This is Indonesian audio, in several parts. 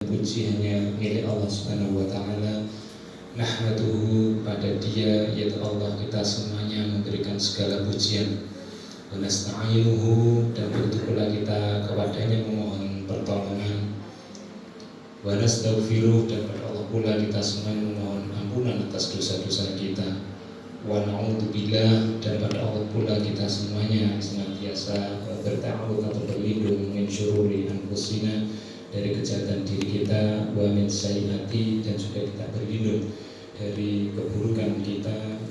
puji hanya milik Allah Subhanahu wa taala. Nahmaduhu, pada Dia yaitu Allah kita semuanya memberikan segala pujian. Wa nasta'inuhu, dan begitu pula kita kepadanya memohon pertolongan. Wa nastaghfiruh, dan pada Allah pula kita semuanya memohon ampunan atas dosa-dosa kita. Wa na'udzubillah, dan pada Allah pula kita semuanya senantiasa berta'awudz atau berlindung min syururi anfusina, dari kejahatan diri kita, wa min sayyiati, dan juga kita berlindung dari keburukan kita,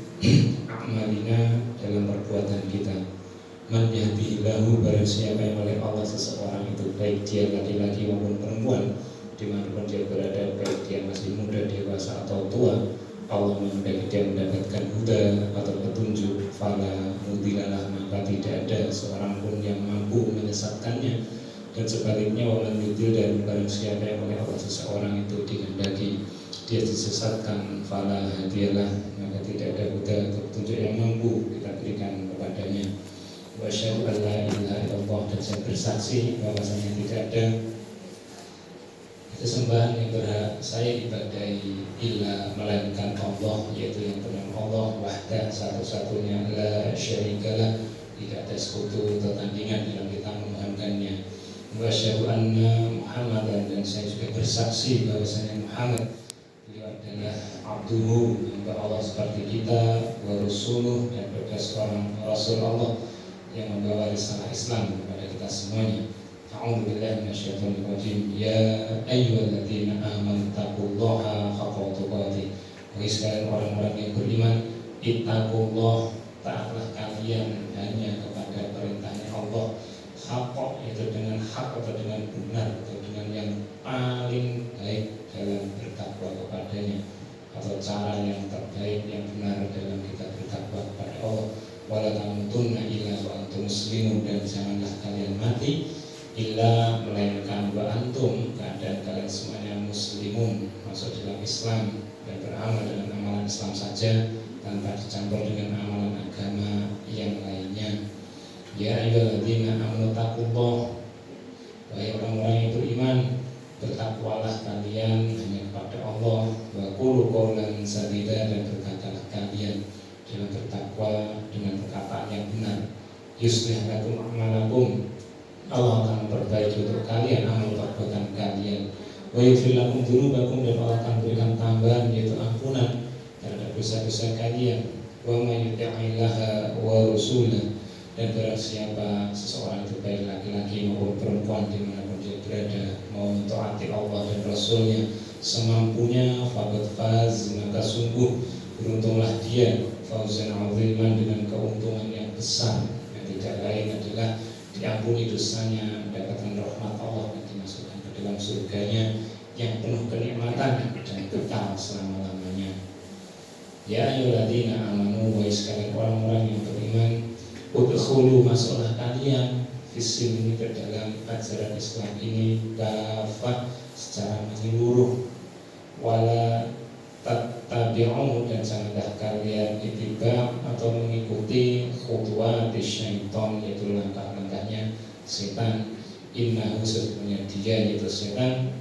a'malina, dalam perbuatan kita. Man yahdihillahu, barang siapa yang oleh Allah seseorang itu, baik dia laki-laki maupun perempuan, dimanapun dia berada, baik dia masih muda, dewasa atau tua, Allah menghendaki dia mendapatkan huda atau petunjuk, fala mudhillalah, maka tidak ada seorang pun yang mampu menyesatkannya. Dan sebaliknya, wa man yudhil, dan barang siapa yang oleh Allah seseorang itu dikehendaki dia disesatkan, fala hadiyalah, maka tidak ada huda atau petunjuk yang mampu kita berikan kepadanya. Wa asyhadu an la ilaha illallah, dan saya bersaksi bahwasanya tidak ada sesembahan yang berhak saya ibadahi illa melainkan Allah, yaitu yang benar Allah wahdah, satu-satunya, la syarikalah, tidak ada sekutu atau tandingan dalam kita memohonkannya. Wa asyhadu anna Muhammadan, dan saya juga bersaksi bahwasanya Muhammad beliau adalah abduhu, hamba Allah seperti kita, wa rasuluh, dan adalah seorang rasul Allah yang membawa risalah Islam kepada kita semuanya. A'udzu billahi minasyaitonir rajim. Ya ayyuhalladzina amanu taqullaha haqqa tuqatih. Bagi sekalian orang-orang yang beriman, ittaqullah, taatlah kalian hanya kepada perintahnya Allah, haqqa, itu dengan hak atau dengan benar, atau dengan yang paling baik dalam bertakwa kepadanya, atau cara yang terbaik yang benar dalam kita bertakwa kepada Allah. Wala tamutunna illa wa antum muslimun, dan janganlah kalian mati illa melainkan wa antum, keadaan kalian semuanya muslimun, masuk dalam Islam dan beramal dengan amalan Islam saja tanpa dicampur dengan amalan agama yang lainnya. Ya ayyuhalladzina amanu taqullah, wahai orang-orang yang beriman, bertakwalah kalian hanya kepada Allah. Wa qulu qawlan sadida, dan berkatalah kalian dalam bertakwa dengan perkataan yang benar. Yuslih lakum a'malakum, Allah akan memperbaiki untuk kalian amal perbuatan kalian. Wa yaghfir lakum dzunubakum, dan Allah akan berikan tambahan, yaitu ampunan terhadap dosa-dosa kalian. Wa may yuti'illaha wa rasulahu, dan barang siapa seseorang itu baik laki-laki maupun perempuan dimanapun dia berada, mau mentaati Allah dan Rasulnya semampunya, faqad faz, maka sungguh beruntunglah dia, fauzan 'aziman, dengan keuntungan yang besar, yang tidak lain adalah diampuni dosanya, mendapatkan rahmat Allah, dan dimasukkan ke dalam surganya yang penuh kenikmatan dan kekal selama-lamanya. Ya ayyuhalladzina amanu, wahai sekalian orang-orang yang beriman, udkhulu, masuklah kalian, fisilmi, ke dalam ajaran Islam ini, kafah, secara menyeluruh, wala tattabi'u, dan janganlah kalian ittiba atau mengikuti khutuwati syaitan, yaitu langkah-langkahnya setan. Innahu, sesungguhnya dia, yaitu setan,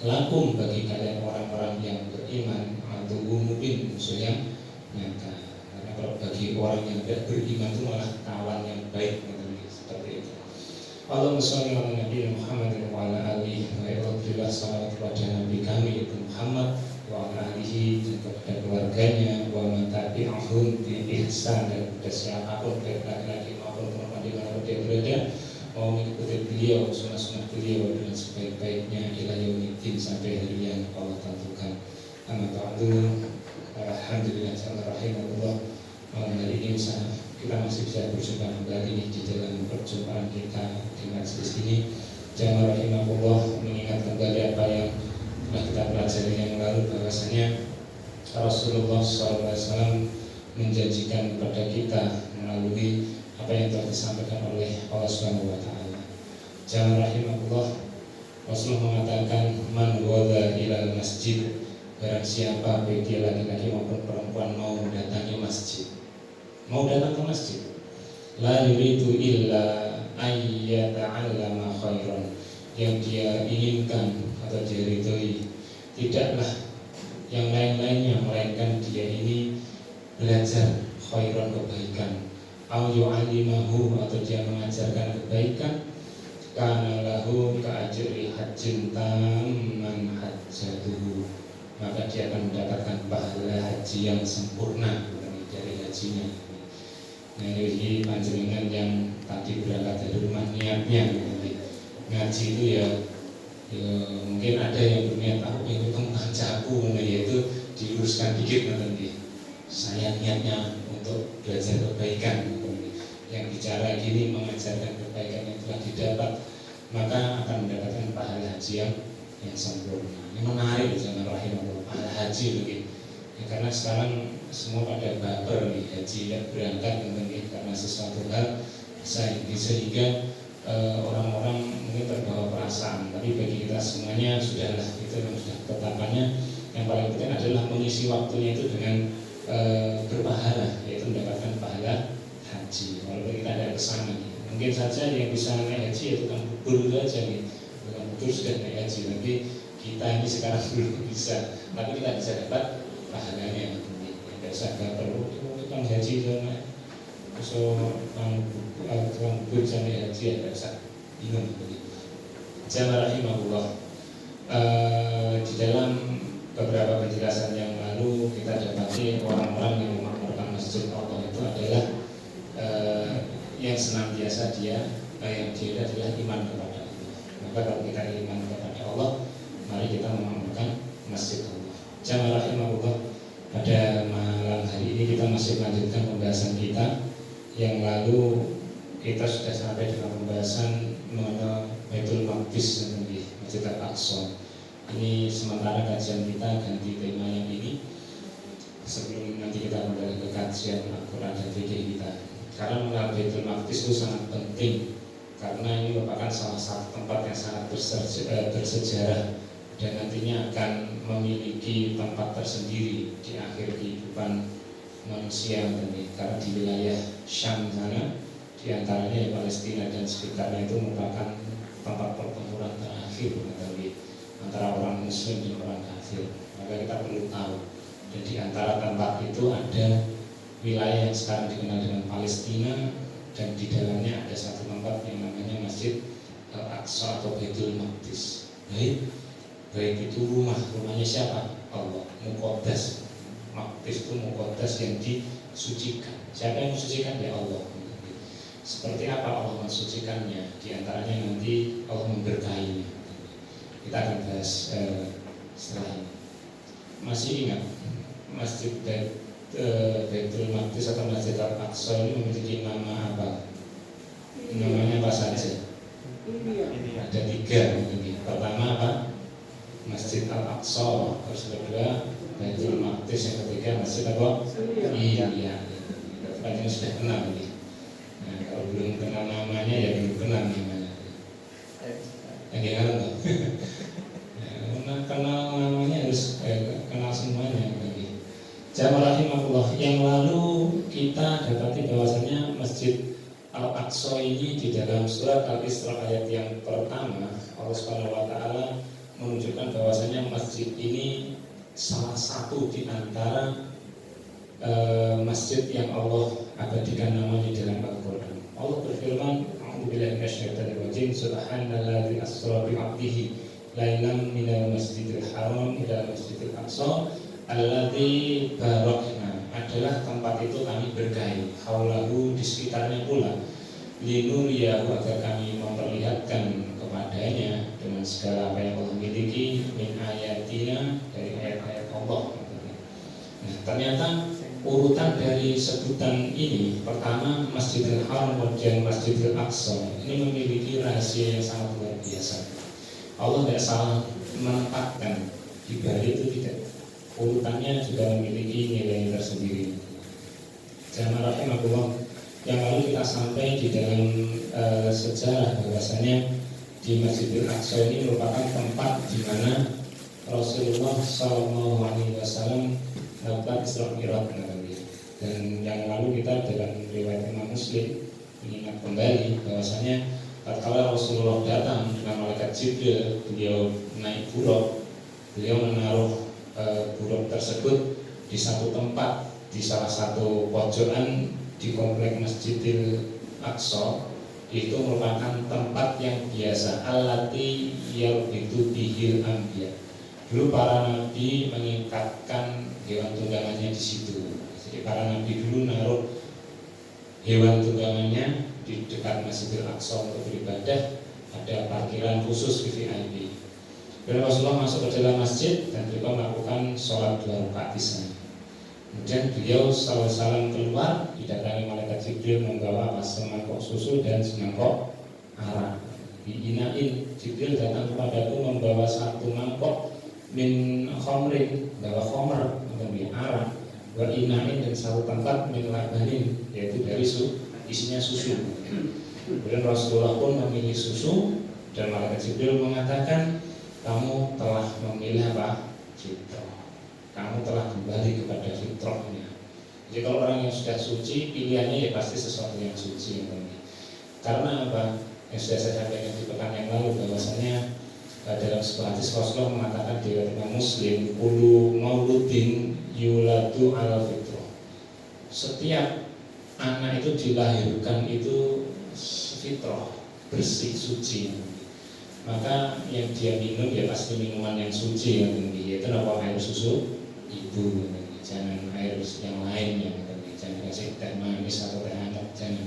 lakum, bagi kalian orang-orang yang beriman, aduwwun mubin, musuh yang nyata. Karena kalau bagi orang yang tidak beriman itu malah kawan yang baik, seperti itu. Allahumma sholli ala Nabi Muhammad wa ala alihi, wa alhamdulillah, salawat kepada Nabi kami yaitu Muhammad wa ala alihi, dan kepada keluarganya, wa man tabi'ahum bi ihsan, dan kepada siapapun baik laki-laki maupun perempuan dimanapun dia berada, mau mengikuti beliau, sunnah-sunnah beliau dengan sebaik-baiknya ila yaumiddin, sampai hari yang Allah tentukan. Amma ba'du, alhamdulillah, rahimahullah. Malam hari ini kita masih bisa berjumpa kembali di dalam perjumpaan kita di majelis ini. Jamaah rahimahullah, mengingat kembali apa yang telah kita pelajari yang lalu, bahwasanya Rasulullah SAW menjanjikan kepada kita melalui apa yang telah disampaikan oleh Allah Subhanahu wa taala. Jamaah rahimahullah, Rasulullah mengatakan, man wada ilal masjid, barang siapa baik dia laki-laki maupun perempuan mau mendatangi masjid, mau datang ke masjid, la yuridu illa ayyata'allama khairan, yang dia inginkan atau atau diridhoi. Tidaklah yang lain-lainnya melainkan dia ini belajar khairan kebaikan, au yu'allimahu atau dia mengajarkan kebaikan, kana lahu ka'ajri hajjin tamman hajjatuhu, maka dia akan mendapatkan pahala haji yang sempurna dari hajinya. Nah, ini panjenengan yang tadi berangkat dari rumah niatnya ngaji itu ya mungkin ada yang berniat aku ingin kancaku, yaitu diluruskan dikit nanti. Saya niatnya untuk belajar kebaikan. Yang bicara gini mengajarkan kebaikan yang telah didapat, maka akan mendapatkan pahala haji yang sempurna. Ini menarik zaman rahimahullah, pahala haji begini. Ya, karena sekarang semua pada baper nih haji yang berangkat mungkin karena sesuatu hal sehingga orang-orang mungkin terbawa perasaan. Tapi bagi kita semuanya sudahlah, itu yang sudah ketetapannya. Yang paling penting adalah mengisi waktunya itu dengan berpahala, yaitu mendapatkan pahala haji. Walaupun kita ada kesana, mungkin saja yang bisa naik haji ya tukang bubur itu aja nih. Tukang bubur sudah naik haji, tapi kita ini sekarang belum bisa. Tapi kita bisa dapat pahalanya. Tidak usah perlu tukang haji sama tukang bubur bisa naik haji ya tidak usah bingung. Jamaah rahimahullah, di dalam beberapa penjelasan yang lalu kita dapati orang-orang yang memakmurkan masjid Allah itu adalah yang senantiasa dia adalah iman kepada Allah. Maka kalau kita iman kepada Allah, mari kita memakmurkan masjid Allah. Jamaah rahimahullah, pada malam hari ini kita masih melanjutkan pembahasan kita yang lalu. Kita sudah sampai dengan pembahasan mengenai Baitul Maqdis dan Masjid Al-Aqsa. Ini sementara kajian kita ganti tema yang ini sebelum nanti kita kembali ke kajian Al-Quran dan fikih kita. Karena mengenal Baitul Maqdis itu sangat penting, karena ini merupakan salah satu tempat yang sangat bersejarah dan nantinya akan memiliki tempat tersendiri di akhir kehidupan manusia. Karena di wilayah Syam sana, di antaranya Palestina dan sekitarnya itu merupakan tempat pertempuran terakhir antara orang Muslim dan orang kafir. Maka kita perlu tahu, dan di antara tempat itu ada wilayah yang sekarang dikenal dengan Palestina, dan di dalamnya ada satu tempat yang namanya Masjid Al-Aqsa atau Baitul Maqdis. Baik itu rumahnya siapa? Allah. Muqaddas. Maqdis itu muqaddas, yang disucikan. Siapa yang mensucikan? Ya Allah. Seperti apa Allah mensucikannya? Di antaranya nanti Allah memberkahinya. Kita akan bahas setelah ini. Masih ingat Masjid Baitul Maqdis atau Masjid Al-Aqsa ini memiliki nama apa? Namanya apa saja? Ada 3 mungkin. Pertama apa? Masjid Al-Aqsa. Terus kedua Baitul Maqdis. Yang ketiga Masjid apa? Iya. Kita sudah kenal ini. Nah, kalau belum kenal namanya ya belum kenal namanya. Yang kenal enggak? Kenal namanya harus kenal semuanya. Jamaah rahimahullah, yang lalu kita dapati bahwasanya Masjid Al-Aqsa ini di dalam surat Al-Isra ayat yang pertama, Allah Subhanahu wa taala menunjukkan bahwasanya masjid ini salah satu di antara masjid yang Allah abadikan namanya dalam Al-Quran. Allah berfirman, A'udzubillahi minasyaitonir rajim, Subhanalladzi asra bi 'abdihi lailan minal masjidil haram ila masjidil aqsa alladzi barakna. Adalah tempat itu kami berkahi, haulahu di sekitarnya pula, linuriyahu agar kami memperlihatkan kepadanya dengan segala apa yang Allah miliki, min ayatina, dari ayat-ayat Allah. Nah, ternyata urutan dari sebutan ini, pertama Masjidil Haram, kemudian Masjidil Aqsa, ini memiliki rahasia yang sangat luar biasa. Allah tidak salah menempatkan di balik itu, tidak. Urutannya juga memiliki nilai tersendiri. Jamaah rahimahullah, yang lalu kita sampai di dalam sejarah bahwasanya di Masjidil Aqsa ini merupakan tempat di mana Rasulullah SAW melakukan Isra Mi'raj. Dan yang lalu kita dalam riwayat Imam Muslim mengingat kembali bahwasanya tatkala Rasulullah datang dengan malaikat Jibril, beliau naik buruk, beliau menaruh buruk tersebut di satu tempat, di salah satu pojokan di komplek Masjidil Aqsa. Itu merupakan tempat yang biasa, allati yarbitu bihil anbiya. Dulu para nabi mengikatkan hewan tunggangannya di situ. Jadi para nabi dulu naruh hewan tunggangannya di dekat Masjidil Aqsa untuk beribadah. Ada parkiran khusus VIP. Dan Rasulullah masuk ke dalam masjid dan beliau melakukan sholat 2 rakaat di sana. Kemudian beliau salam keluar, didatangi malaikat Jibril membawa semangkok susu dan semangkok arak. Diinain, Jibril datang kepadaku membawa 1 mangkok min khomrin, bawa khomer, mengambil arak, wa inain dan 1 tempat min labanin, yaitu dari isinya susu. Kemudian Rasulullah pun memilih susu dan malaikat Jibril mengatakan, kamu telah memilih apa? Fitrah. Kamu telah kembali kepada fitrahnya. Jadi kalau orang yang sudah suci, pilihannya ya pasti sesuatu yang suci. Karena apa? Yang sudah saya sampaikan di pekan yang lalu bahwasanya dalam sebuah hadis Rasulullah mengatakan di riwayat Muslim, kullu mauludin yuladu ala fitrah. Setiap anak itu dilahirkan itu fitrah, bersih, suci. Maka yang dia minum ya pasti minuman yang suci, yaitu apa? Air susu ibu, jangan air yang lainnya, jangan kasih teh manis atau teh hangat, jangan.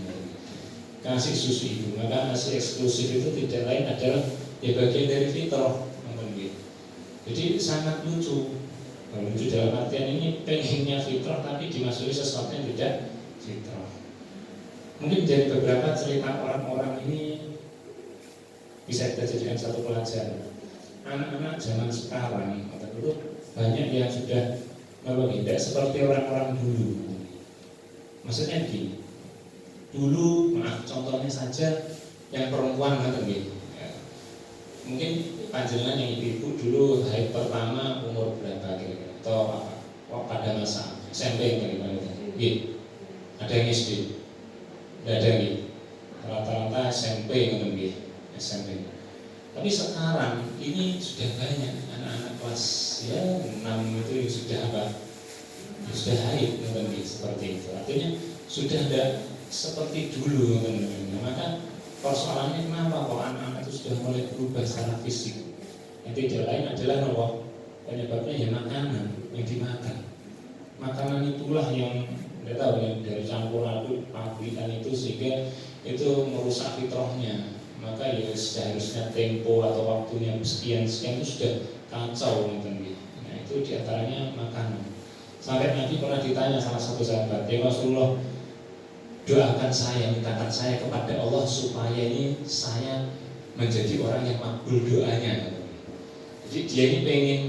Kasih susu ibu. Maka hasil eksklusif itu tidak lain adalah ya bagian dari fitrah. Jadi sangat lucu. Lucu dalam artian ini pengennya fitrah tapi dimasuki sesuatu yang tidak fitrah. Mungkin dari beberapa cerita orang-orang ini bisa kita jadikan satu pelajaran. Anak-anak zaman sekarang atau dulu banyak yang sudah tidak seperti orang-orang dulu. Maksudnya gini, dulu, contohnya saja yang perempuan ya. Mungkin panjenengan yang ibu dulu haid pertama umur berapa kira-kira atau apa? Pada masa SMP kira-kira gitu. Ada yang SD, tidak ada yang rata-rata SMP SMP. Tapi sekarang ini sudah banyak anak-anak kelas 6 itu sudah apa? Sudah haid seperti itu. Artinya sudah ada seperti dulu. Maka persoalannya kenapa kok anak-anak itu sudah mulai berubah secara fisik? Yang tidak lain adalah bahwa penyebabnya ya makanan yang dimakan. Makanan itulah yang tidak tahu yang dari campur aduk pabrikan itu sehingga itu merusak fitrahnya. Maka ya seharusnya tempo atau waktunya sekian itu sudah kacau. Nah itu diantaranya makanan. Sampai Nabi pernah ditanya salah satu sahabat, ya Rasulullah, doakan saya, mintakan saya kepada Allah supaya ini saya menjadi orang yang makbul doanya. Jadi dia ini pengen,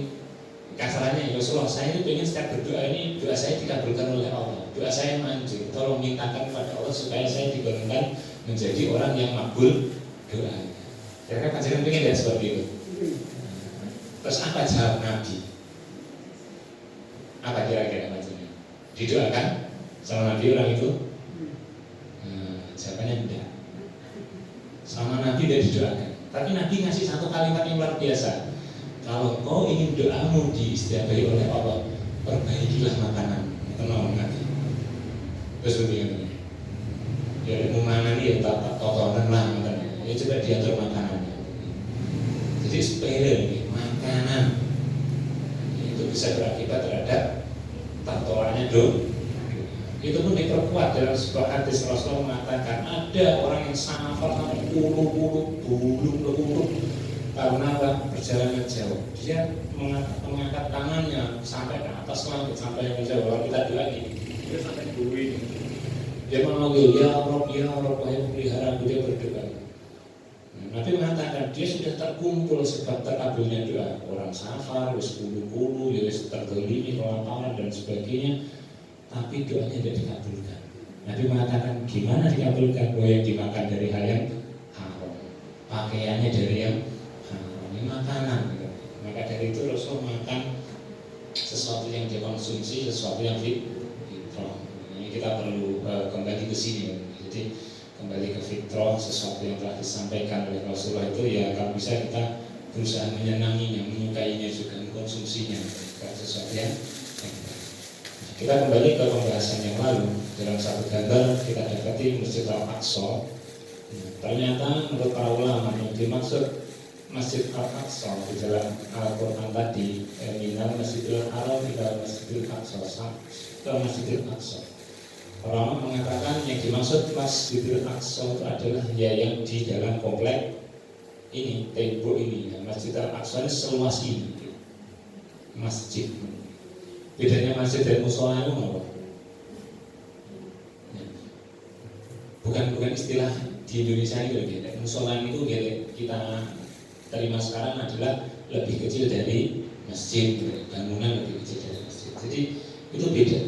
kasarannya ya Rasulullah, saya ini pengen setiap berdoa ini doa saya dikabulkan oleh Allah. Doa saya manjur, tolong mintakan kepada Allah supaya saya digolongkan menjadi orang yang makbul doanya. Kira-kira panjenengan pengen tidak seperti itu? Terus apa jawab Nabi? Apa kira-kira panjenengan? Didoakan sama Nabi orang itu? Jawabannya tidak. Sama Nabi tidak didoakan. Tapi Nabi ngasih satu kalimat yang luar biasa. Kalau kau ingin doamu diistiabahi oleh Allah, perbaikilah makanan. Tenang Nabi. Terus begini. Ya mana nih ya totonan lah makanannya. Ya coba diatur makanannya. Jadi sepele nih makanan itu bisa berakibat terhadap tatoannya itu pun diperkuat dalam sebuah hadis Rasulullah mengatakan ada orang yang safar sampai puluh-puluh bulung karena perjalanan jauh, dia mengangkat tangannya sampai ke atas langit sampai yang jauh. Kalau kita doa gini, dia sampai bumi, dia memanggil ya Rob, wahai pelihara, dia berdoa. Nabi mengatakan dia sudah terkumpul sebab terkabulnya doa. Orang safar, wis puluh-puluh, wis tergelimi, kelaparan dan sebagainya. Tapi doanya tidak dikabulkan. Nabi mengatakan gimana dikabulkan? Bahwa yang dimakan dari hal yang haram, pakaiannya dari yang haram, ini makanan gitu. Maka dari itu Rasul makan sesuatu yang dikonsumsi, sesuatu yang fitrah. Ini kita perlu kembali ke sini. Jadi kembali ke fitrah, sesuatu yang telah disampaikan oleh Rasulullah itu ya kalau bisa kita berusaha menyenanginya, menyukainya juga, mengkonsumsinya, bukan sesuatu yang kita kembali ke pembahasan yang lalu. Dalam satu gambar kita dapati Masjid Al-Aqsa. Ternyata menurut para ulama yang dimaksud Masjid Al-Aqsa di dalam Al-Quran tadi minal Masjidil Haram ila Masjidil Aqsa ke Masjidil Aqsa. Orang mengatakan yang dimaksud Masjidil Aqsa itu adalah ya yang di dalam komplek ini, tembok ini ya. Masjid Al-Aqsa ini seluas ini masjid. Bedanya masjid dan musola itu apa? Bukan istilah di Indonesia itu beda. Musola itu kita terima sekarang adalah lebih kecil dari masjid, bangunan lebih kecil dari masjid. Jadi itu beda.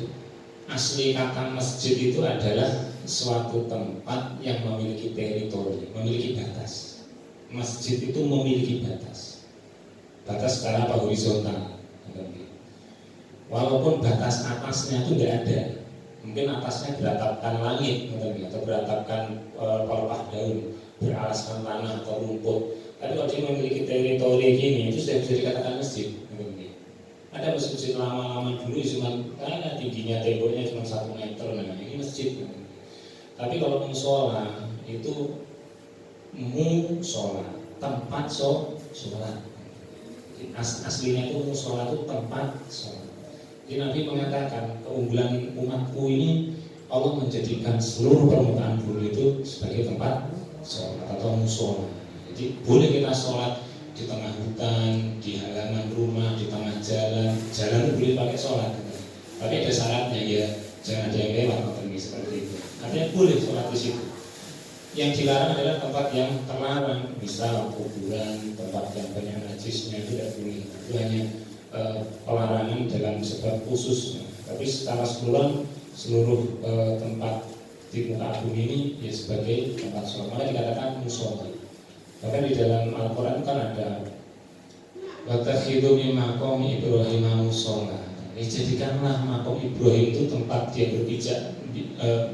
Asli kata masjid itu adalah suatu tempat yang memiliki teritori, memiliki batas. Masjid itu memiliki batas. Batas secara horizontal. Walaupun batas atasnya itu tidak ada. Mungkin atasnya beratapkan langit atau beratapkan pelepah daun, beralaskan tanah atau rumput. Tapi kalau dia memiliki teritori gini, itu sudah bisa dikatakan masjid. Ada masjid lama-lama dulu cuma tingginya temboknya cuma 1 meter, nah ini masjid. Tapi kalau musola itu musola, tempat sholat. Aslinya itu musola itu tempat sholat. Jadi Nabi mengatakan keunggulan umatku ini Allah menjadikan seluruh permukaan bumi itu sebagai tempat sholat atau musola. Jadi boleh kita sholat di tengah hutan, di halaman rumah, di tengah jalan itu boleh pakai sholat. Tapi ada syaratnya ya, jangan ada yang lewat atau seperti itu. Artinya boleh sholat di situ. Yang dilarang adalah tempat yang terlarang, misal kuburan, tempat yang banyak najisnya itu tidak boleh. Itu hanya pelarangan dalam sebab khusus. Tapi secara seluruh tempat di muka bumi ini ya sebagai tempat sholat. Maka dikatakan musola. Bahkan di dalam Al-Quran kan ada watakhidhu min maqami Ibrahim musola. Jadikanlah makom Ibrahim itu tempat dia berpijak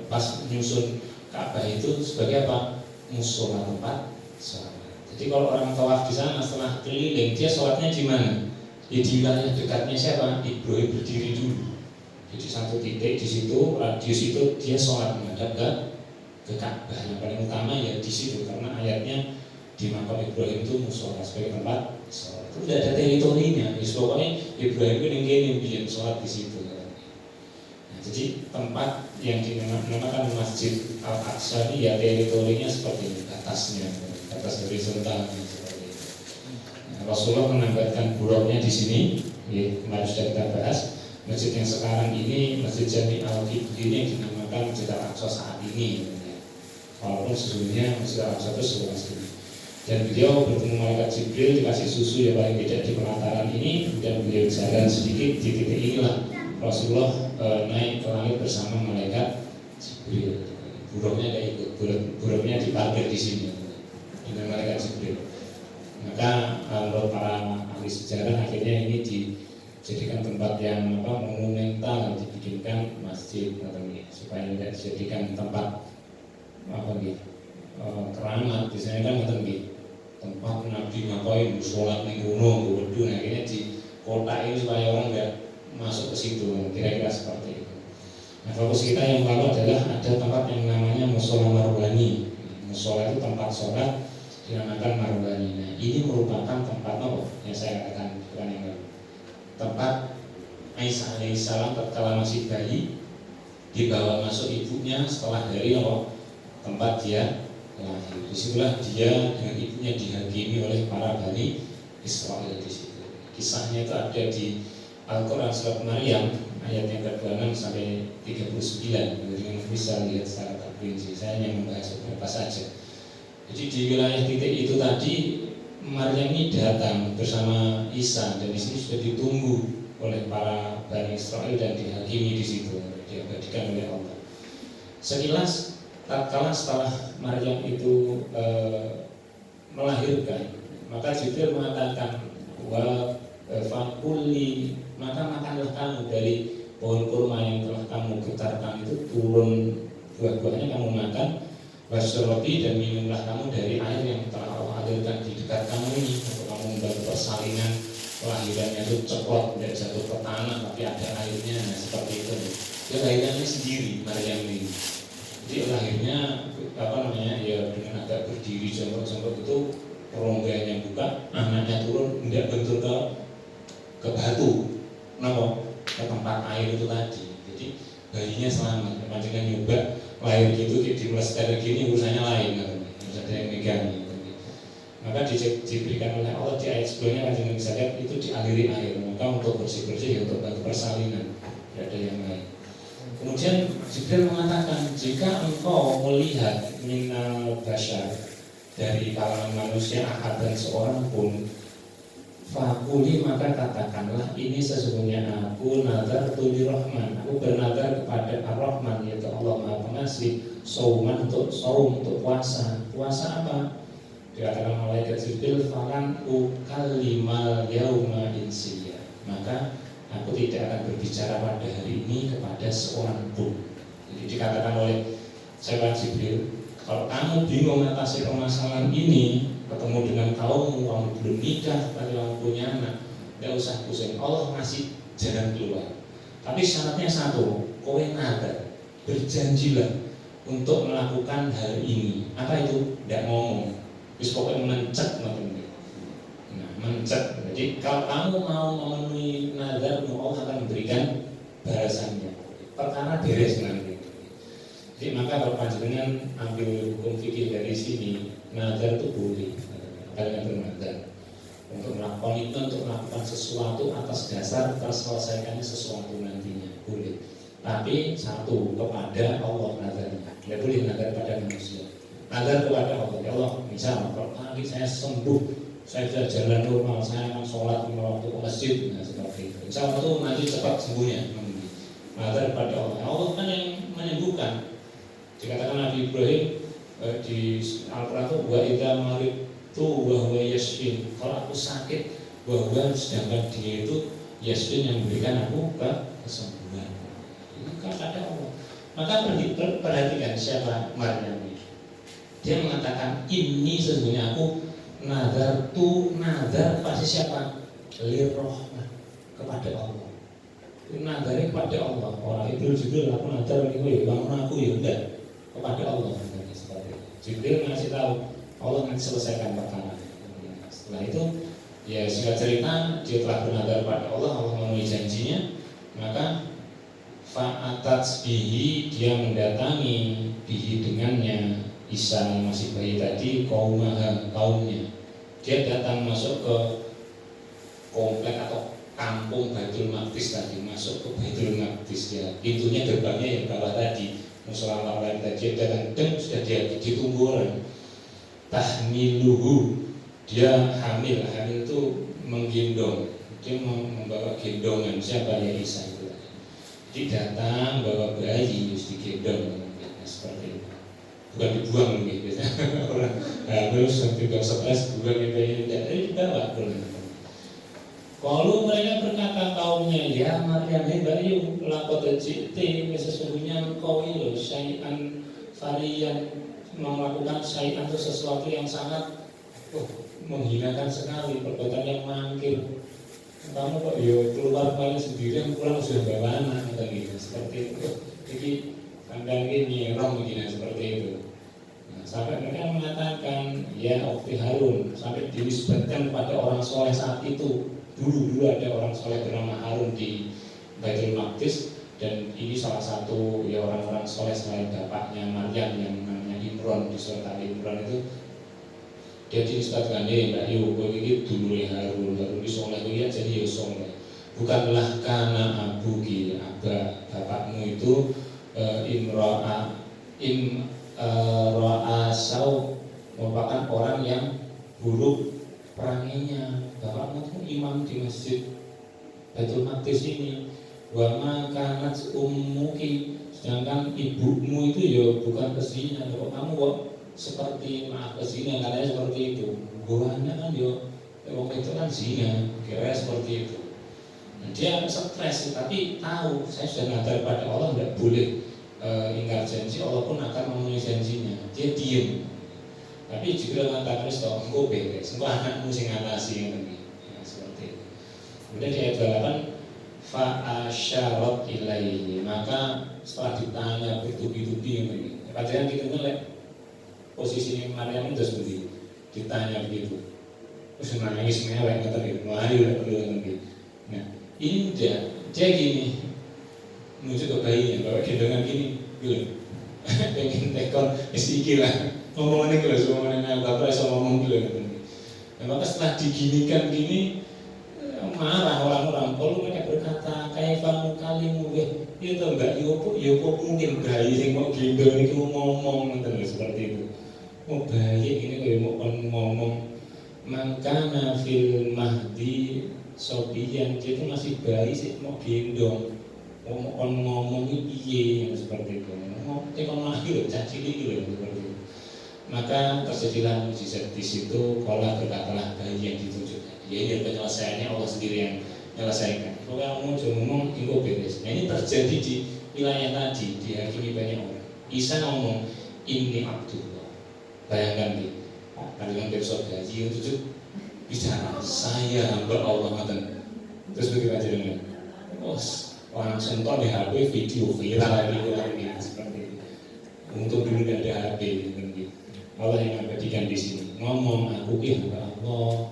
pas menyusun Ka'bah itu sebagai apa? Musola, tempat sholat. Jadi kalau orang tawaf di sana setelah keliling, dia sholatnya di mana? Ya di wilayah dekatnya siapa? Ibrahim berdiri dulu. Jadi satu titik di situ, radius itu dia sholat menghadap ke Ka'bah. Yang paling utama ya di situ karena ayatnya di makam Ibrahim itu musola sebagai tempat sholat. Itu tidak ada teritorinya. Pokoknya Ibrahim itu yang bikin sholat di situ. Nah, jadi tempat yang dinamakan Masjid Al-Aqsa ini ya teritorinya seperti ini, batas horizontal seperti itu. Nah, Rasulullah menambahkan buruknya di sini. Ya, kemarin sudah kita bahas. Masjid yang sekarang ini Masjid Jami Al-Qibli ini yang dinamakan Masjid Al-Aqsa saat ini. Walaupun sesungguhnya Masjid Al-Aqsa itu seluas ini. Dan beliau bertemu malaikat Jibril dikasih susu yang paling tidak di pelataran ini, dan beliau jalan sedikit di titik inilah Rasulullah naik ke langit bersama malaikat Jibril. Buruknya tidak ikut, buruknya diparkir di sini dengan malaikat Jibril. Maka menurut para ahli sejarah akhirnya ini dijadikan tempat yang monumental, dibikinkan masjid supaya tidak dijadikan tempat keramat. Biasanya kan tempat Nabi ngapain sholat ning gunung, wedhu, akhirnya di kota ini supaya orang nggak masuk ke situ, kira-kira seperti itu. Nah, fokus kita yang lalu adalah ada tempat yang namanya musola Marwani. Musola itu tempat sholat dinamakan Marwani. Nah, ini merupakan tempat apa yang saya katakan bukan yang lalu. Tempat Aisyah alaihissalam tatkala masih bayi dibawa masuk ibunya setelah dari tempat dia lahir. Disitulah dia dengan ibunya dihakimi oleh para Bani Israel di situ. Kisahnya itu ada di Al-Quran surat Maryam ayat yang ke-26 sampai 39. Jadi bisa lihat secara terperinci. Saya hanya membahas beberapa saja. Jadi di wilayah titik itu tadi Maryam ini datang bersama Isa dan di sini sudah ditunggu oleh para Bani Israel dan dihakimi di situ, diabadikan oleh Allah. Sekilas tatkala setelah Maryam itu melahirkan, maka Jibril mengatakan fakuli, maka makanlah kamu dari pohon kurma yang telah kamu getarkan itu, turun buah-buahnya kamu makan. Wasyroti, dan minumlah kamu dari air yang telah Allah alirkan di dekat kamu ini, untuk kamu membantu persalinan kelahirannya itu cepat, tidak jatuh ke tanah tapi ada airnya. Nah, seperti itu. Dia lahirnya sendiri Maryam ini. Jadi lahirnya ya dengan agak berdiri jongkok-jongkok itu, rongganya buka, anaknya turun, tidak bentur ke batu, ke tempat air itu tadi. Jadi bayinya selamat. Panjangan nyoba lahir gitu di melestari gini urusannya lain, harus ada yang megang. Maka diberikan oleh Allah di ayat sebelumnya, panjangan bisa lihat itu dialiri air. Maka untuk bersih-bersih ya untuk bantu persalinan, tidak ada yang lain. Kemudian Jibril mengatakan, jika engkau melihat minal basyar, dari kalangan manusia ahadan seorang pun, fakuli, maka katakanlah, ini sesungguhnya aku nazar tuli rahman, aku bernazar kepada ar-Rahman, yaitu Allah Maha Pengasih, sauman, untuk saum, untuk puasa. Puasa apa? Dikatakan malaikat Jibril, falan ukalimal yauma insiya, maka aku tidak akan berbicara pada hari ini kepada seorang pun. Jadi dikatakan oleh sahabat Jibril, kalau kamu bingung mengatasi permasalahan ini, ketemu dengan kaummu, kamu belum nikah, tapi kamu punya anak, tidak usah pusing, Allah ngasih jalan keluar. Tapi syaratnya satu, kowe nazar, berjanjilah untuk melakukan hal ini. Apa itu? Tidak ngomong, terus pokoknya mencet. Nah, mencet. Jadi kalau kamu mau memenuhi nazarmu, Allah akan memberikan balasannya. Perkara beres nanti. Jadi maka kalau panjenengan ambil hukum fikih dari sini, nazar itu boleh. Kalian bernazar untuk melakukan itu, untuk melakukan sesuatu atas dasar terselesaikannya sesuatu nantinya, boleh. Tapi satu, kepada Allah nazarnya. Tidak boleh nazar pada manusia. Nazar kepada Allah. Ya Allah, misal kalau nanti saya sembuh, saya sudah jalan normal, saya akan sholat lima waktu ke masjid, nah seperti itu. Insya Allah itu nanti cepat sembuhnya. Nazar kepada Allah. Allah kan yang menyembuhkan. Dikatakan Nabi Ibrahim di Al-Quran itu, wa idza maridtu wa huwa yashfin. Kalau aku sakit, bahwa sedangkan dia itu yashfin, yang memberikan aku kesembuhan. Ini kan ada Allah. Maka perhatikan siapa Maryam ini. Dia mengatakan, ini sesungguhnya aku nazar pasti siapa? Lirrahman, kepada Allah. Nazarnya kepada Allah. Orang itu Jibril, aku nazar ini, bangun aku ya enggak, kepada Allah. Seperti itu. Jibril ngasih tahu, Allah nanti selesaikan perkara. Setelah itu, ya singkat cerita, dia telah bernazar pada Allah, Allah memenuhi janjinya. Maka fa'atat bihi, dia mendatangi bihi dengannya, Isa yang masih bayi tadi, kaumnya. Dia datang masuk ke komplek atau kampung Baitul Maqdis tadi, masuk ke Baitul Maqdis ya. Pintunya gerbangnya yang bawah tadi, musola lain tadi, datang dan sudah dia ditunggu orang. Tahmiluhu, dia hamil itu menggendong, dia membawa gendongan. Siapa ya? Isa itu. Jadi datang bawa bayi, harus digendong, seperti itu. Bukan dibuang gitu, orang harus juga stres, bukan bayi tidak, dibawa pulang. Kalau mereka berkata kaumnya, ya Maryam, bayu lakot jiti, sesungguhnya engkau ini syai'an varian, melakukan syai'an itu sesuatu yang sangat menghinakan sekali, perbuatan yang mangkir. Kamu kok keluar kalian sendirian, pulang sudah bawa anak gitu, seperti itu. Jadi kandang ini nyerong begini seperti itu. Nah, sampai mereka mengatakan, ya Ukhti Harun, sampai dinisbatkan pada orang soleh saat itu. Dulu ada orang soleh bernama Harun di Baitul Maqdis, dan ini salah satu ya orang-orang soleh selain bapaknya Maryam yang namanya Imran di surat Al-Imran itu. Dia dinisbatkan, Mbak Yu, ini dulu Harun, baru di soleh ya, jadi ya soleh. Bukanlah karena abuki, bapakmu itu imra'a sau, merupakan orang yang buruk peranginya. Bapakmu itu imam di masjid Baitul Maqdis ini. Wa ma kanat ummuki, sedangkan ibumu itu ya bukan pesina. Kalau kamu kok seperti pesina, katanya seperti itu. Goannya kan yo wong itu kan zina, kira seperti itu. Dia stres, tapi tahu saya sudah nazar pada Allah, tidak boleh ingkar janji, Allah pun akan memenuhi janjinya. Dia diem, tapi juga mengatakan Kristo, engkau beres, engkau anakmu sing ngatasi yang ini. Ya, seperti itu. Kemudian di ayat 8, fa'asyarat ilaihi, maka setelah ditanya bertubi-tubi yang ini, padahal kita ngelek posisi Maryam itu seperti ditanya begitu, terus nangis mewek kata gitu, wahyu lah perlu gitu. Nah ini dia gini menuju ke bayinya, bawa gendongan gini, gitu, pengen tekon istri lah, ngomongannya gitu, ngomongannya bapak sama ngomong gitu. Nah maka setelah diginikan gini, marah orang-orang. Kalau mereka berkata kaifa kalimu itu enggak yopo mungkin bayi yang mau gendong itu ngomong seperti itu. Mau bayi ini kalau mau ngomong, maka fil mahdi sobiyan, dia itu masih bayi sih mau gendong, mau ngomong piye seperti itu. Mau tekon lagi loh, caci lagi loh seperti itu. Maka terjadilah mukjizat di situ. Kalau berkatalah bayi yang dituju. Ya ini penyelesaiannya Allah sendiri yang menyelesaikan. Kalau kamu cuma ngomong engkau beres. Nah ini terjadi di wilayah tadi, dihakimi banyak orang. Isa ngomong ini Abdullah. Bayangkan nih, kalian besok gaji itu bicara saya hamba Allah ngaten. Terus begitu aja dengan langsung tahu di HP video viral lagi seperti itu. Untuk dulu tidak ada HP gitu. Allah yang abadikan di sini. Ngomong aku hamba Allah.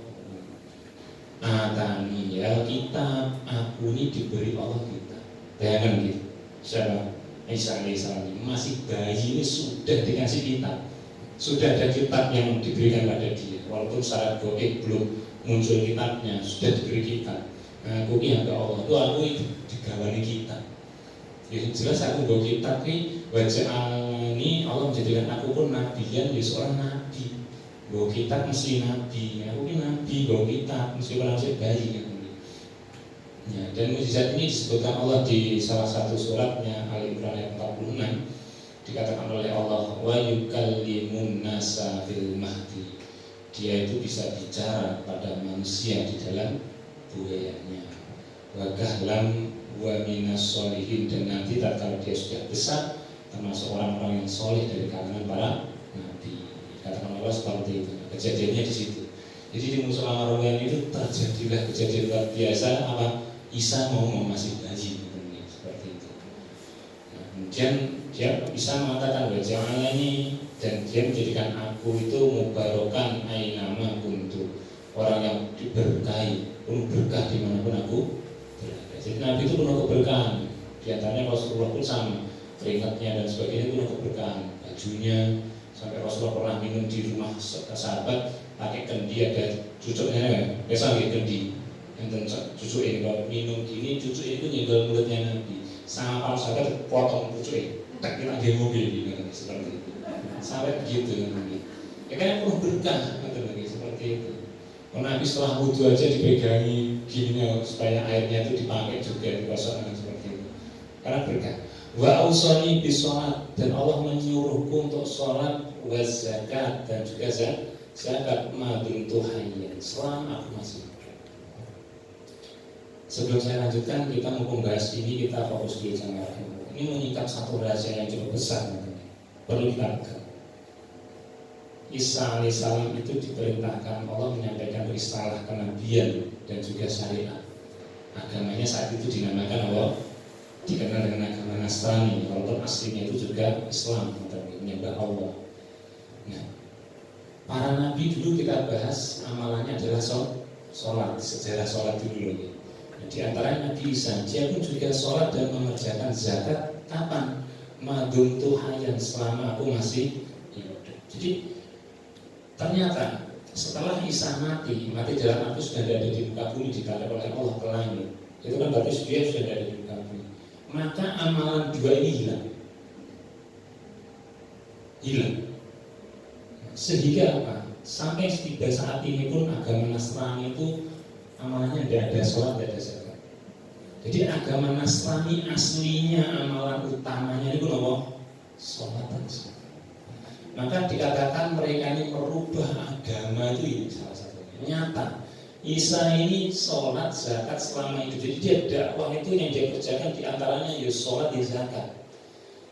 Atani ya kitab, aku ini diberi Allah kita. Bayangkan gitu. Siapa? Isa alaihissalam masih bayi ini sudah dikasih kitab. Sudah ada kitab yang diberikan pada dia. Walaupun secara goib belum muncul kitabnya, sudah diberi kitab. Nah, aku ini hamba Allah. Itu aku digawani kitab. Ya jelas aku bawa kitab ini wajah ini Allah menjadikan aku pun nabiyan, ya seorang nabi. Bawa kitab mesti nabi, aku ini nabi bawa kitab mesti orang mesti bayi ya. Dan mukjizat ini disebutkan Allah di salah satu suratnya Al-Imran ayat 46, dikatakan oleh Allah wa yukallimun nasa fil mahdi, dia itu bisa bicara pada manusia di dalam buayanya, wa kahlam wa minas solihin, dan nanti kalau dia sudah besar termasuk orang-orang yang soleh dari kalangan para nabi. Katakan Allah seperti itu. Kejadiannya di situ. Jadi di musola Royan itu terjadilah kejadian luar biasa. Apa? Isa mau masih bayi seperti itu. Nah, kemudian dia bisa mengatakan wajah ini, dan dia menjadikan aku itu mubarokan ainama kuntu, orang yang diberkahi, penuh berkah dimanapun aku berada. Jadi Nabi itu penuh keberkahan. Di antaranya Rasulullah pun sama, keringatnya dan sebagainya penuh keberkahan, bajunya. Sampai Rasulullah pernah minum di rumah sahabat pakai kendi, ada cucuknya, biasa pakai kendi. Enten cucuk ini kalau minum gini, cucuk itu nyenggol mulutnya Nabi. Sama para sahabat potong cucuk, tak kira dia mobil gitu, seperti itu. Sampai begitu Nabi. Ya kan penuh berkah, seperti itu. Kalau Nabi setelah wudhu aja dipegangi gininya supaya airnya itu dipakai juga dikosongkan seperti itu. Karena berkah. Wa ausani bis sholat, dan Allah menyuruhku untuk sholat, wa zakat, dan juga zakat maduntu hayyan, selama aku masih hidup. Sebelum saya lanjutkan, kita mau membahas ini, kita fokus dulu sama ini mengikat satu rahasia yang cukup besar, perlu kita pegang. Isa alaihissalam itu diperintahkan Allah menyampaikan risalah kenabian dan juga syariat. Agamanya saat itu dinamakan Allah, dikenal dengan agama Nasrani, walaupun aslinya itu juga Islam, menyembah Allah. Nah, para nabi dulu kita bahas amalannya adalah sholat, sejarah sholat dulu. Nah, di antaranya Nabi Isa, dia pun juga sholat dan mengerjakan zakat. Kapan? Madum tuhayan, selama aku masih hidup. Jadi ternyata setelah Isa mati dalam arti sudah ada di muka bumi, ditarik oleh Allah ke langit. Itu kan berarti dia sudah ada di muka bumi. Maka amalan dua ini hilang. Sehingga apa? Sampai tiba saat ini pun agama Nasrani itu amalannya tidak ada sholat, tidak ada zakat. Jadi agama Nasrani aslinya amalan utamanya itu apa? Sholat. Maka dikatakan mereka ini merubah agama itu ini salah satunya. Nyata Isa ini sholat, zakat selama itu. Jadi dia dakwah itu yang dia kerjakan diantaranya ya sholat, ya zakat.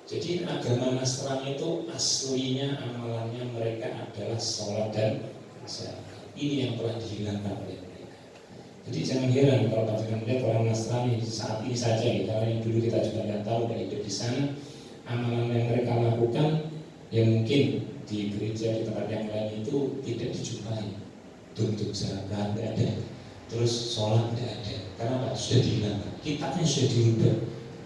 Jadi agama Nasrani itu aslinya amalannya mereka adalah sholat dan zakat. Ini yang telah dihilangkan oleh mereka. Jadi jangan heran kalau kita melihat orang Nasrani saat ini saja, karena yang dulu kita juga tidak tahu dan hidup di sana, amalan yang mereka lakukan yang mungkin di gereja di tempat yang lain itu tidak dijumpai. Tuntut zakat tidak ada, terus sholat tidak ada, karena apa? Sudah dihilangkan. Kitabnya sudah dirubah.